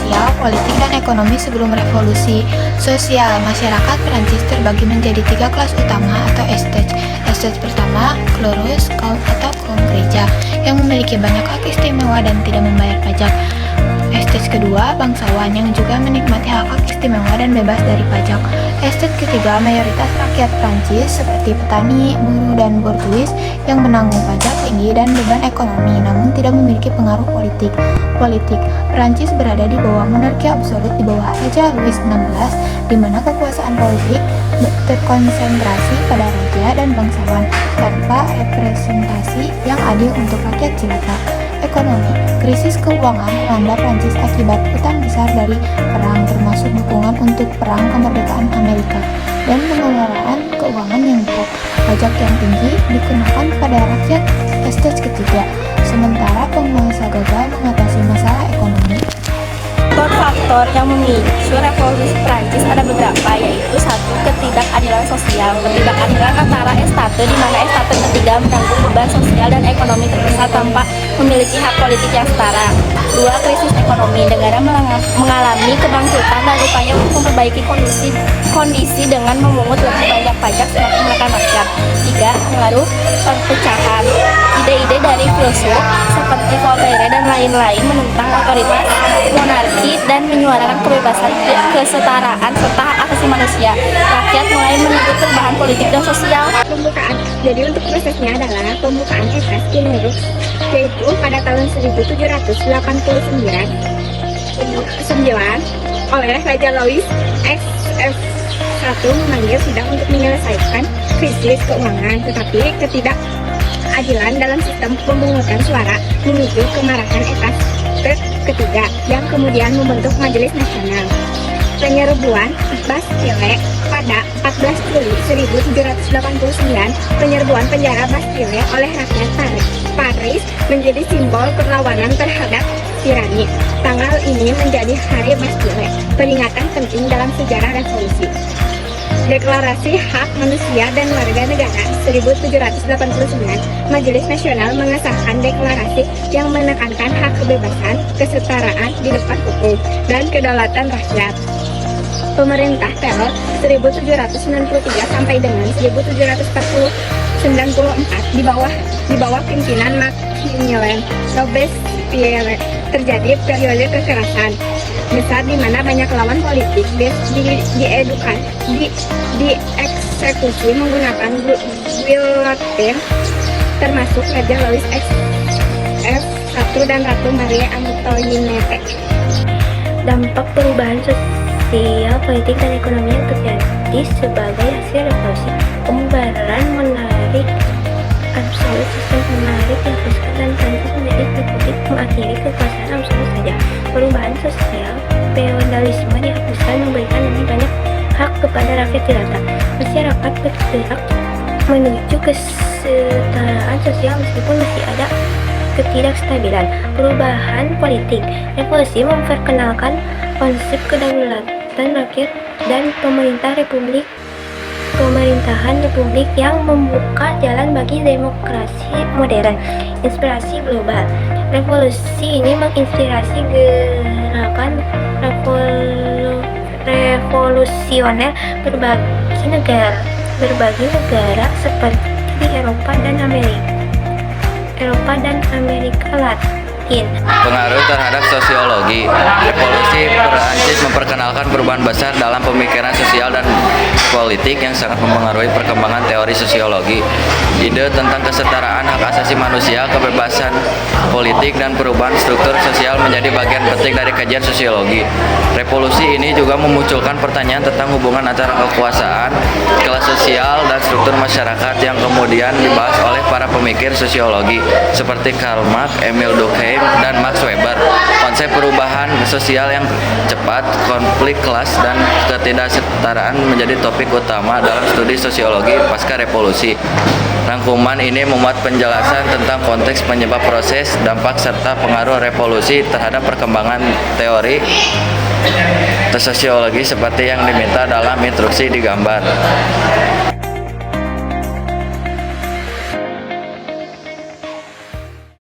sosial, politik, dan ekonomi sebelum revolusi sosial. Masyarakat Prancis terbagi menjadi 3 kelas utama atau estage. Estage pertama, clerus, kaum atau kaum gereja, yang memiliki banyak hak istimewa dan tidak membayar pajak. Estage kedua, bangsawan yang juga menikmati hak-hak istimewa dan bebas dari pajak. Estage ketiga, mayoritas rakyat Prancis seperti petani, buruh, dan bortuis yang menanggung pajak tinggi dan beban ekonomi namun tidak memiliki pengaruh politik. Prancis berada di bawah monarki absolut di bawah Raja Louis XVI, di mana kekuasaan politik terkonsentrasi pada raja dan bangsawan tanpa representasi yang adil untuk rakyat jelata. Ekonomi, krisis keuangan melanda Prancis akibat utang besar dari perang, termasuk dukungan untuk perang kemerdekaan Amerika, dan pengelolaan keuangan yang buruk. Pajak yang tinggi dikenakan pada rakyat estage ketiga, sementara penguasa gagal mengatasi masalah ekonomi. Faktor yang memicu revolusi Prancis ada beberapa, yaitu 1. Ketidakadilan sosial. Ketidakadilan antara estate di mana estate ketiga menanggung beban sosial dan ekonomi terbesar tanpa memiliki hak politik yang setara. 2. Krisis ekonomi. Negara mengalami kebangkrutan dan upaya untuk memperbaiki kondisi dengan memungut lebih banyak pajak semakin menekan rakyat. 3. Pengaruh perpecahan. Ide-ide dari filsuf seperti Voltaire dan lain-lain menentang otoritas monarki dan menyuarakan kebebasan, kesetaraan, serta hak asasi manusia. Rakyat mulai menuntut perubahan politik dan sosial. Pembukaan. Jadi untuk prosesnya adalah pembukaan esas Kinurus, yaitu pada tahun 1789 oleh Raja Louis XVI memanggil sidang untuk menyelesaikan krisis keuangan, tetapi ketidakadilan dalam sistem pemungutan suara memicu kemarahan etas ketiga yang kemudian membentuk Majelis Nasional. Penyerbuan Bastille pada 14 Juli 1789, penyerbuan penjara Bastille oleh rakyat Paris menjadi simbol perlawanan terhadap tirani. Tanggal ini menjadi Hari Bastille, peringatan penting dalam sejarah revolusi. Deklarasi Hak Manusia dan Warga Negara 1789, Majelis Nasional mengesahkan deklarasi yang menekankan hak kebebasan, kesetaraan di depan hukum, dan kedaulatan rakyat. Pemerintah teror 1793 sampai dengan 1794 di bawah pimpinan Maximilien Robespierre terjadi periode kekerasan besar di mana banyak lawan politik dieksekusi menggunakan guillotine, termasuk Raja Louis XVI dan Ratu Marie Antoinette. Dampak perubahan sosial, politik, dan ekonomi yang terjadi sebagai hasil revolusi: pembubaran menarik absolut, sistem menarik dihapuskan, dan Prancis menjadi republik mengakhiri kekuasaan absolut saja. Perubahan sosial, feodalisme dihapuskan, memberikan lebih banyak hak kepada rakyat jelata. Masyarakat bergerak menuju kesetaraan sosial meskipun masih ada ketidakstabilan. Perubahan politik, revolusi memperkenalkan konsep kedaulatan rakyat dan pemerintahan republik yang membuka jalan bagi demokrasi modern. Inspirasi global. Revolusi ini menginspirasi gerakan revolusioner berbagai negara seperti di Eropa dan Amerika Latin. Pengaruh terhadap sosiologi. Revolusi Prancis memperkenalkan perubahan besar dalam pemikiran sosial dan politik yang sangat mempengaruhi perkembangan teori sosiologi. Ide tentang kesetaraan, hak asasi manusia, kebebasan politik, dan perubahan struktur sosial menjadi bagian penting dari kajian sosiologi. Revolusi ini juga memunculkan pertanyaan tentang hubungan antara kekuasaan, kelas sosial, dan struktur masyarakat yang kemudian dibahas oleh para pemikir sosiologi seperti Karl Marx, Emile Durkheim, dan Max Weber. Konsep perubahan sosial yang cepat, konflik kelas, dan ketidaksetaraan menjadi topik utama dalam studi sosiologi pasca revolusi. Rangkuman ini memuat penjelasan tentang konteks penyebab proses, dampak, serta pengaruh revolusi terhadap perkembangan teori sosiologi seperti yang diminta dalam instruksi di gambar.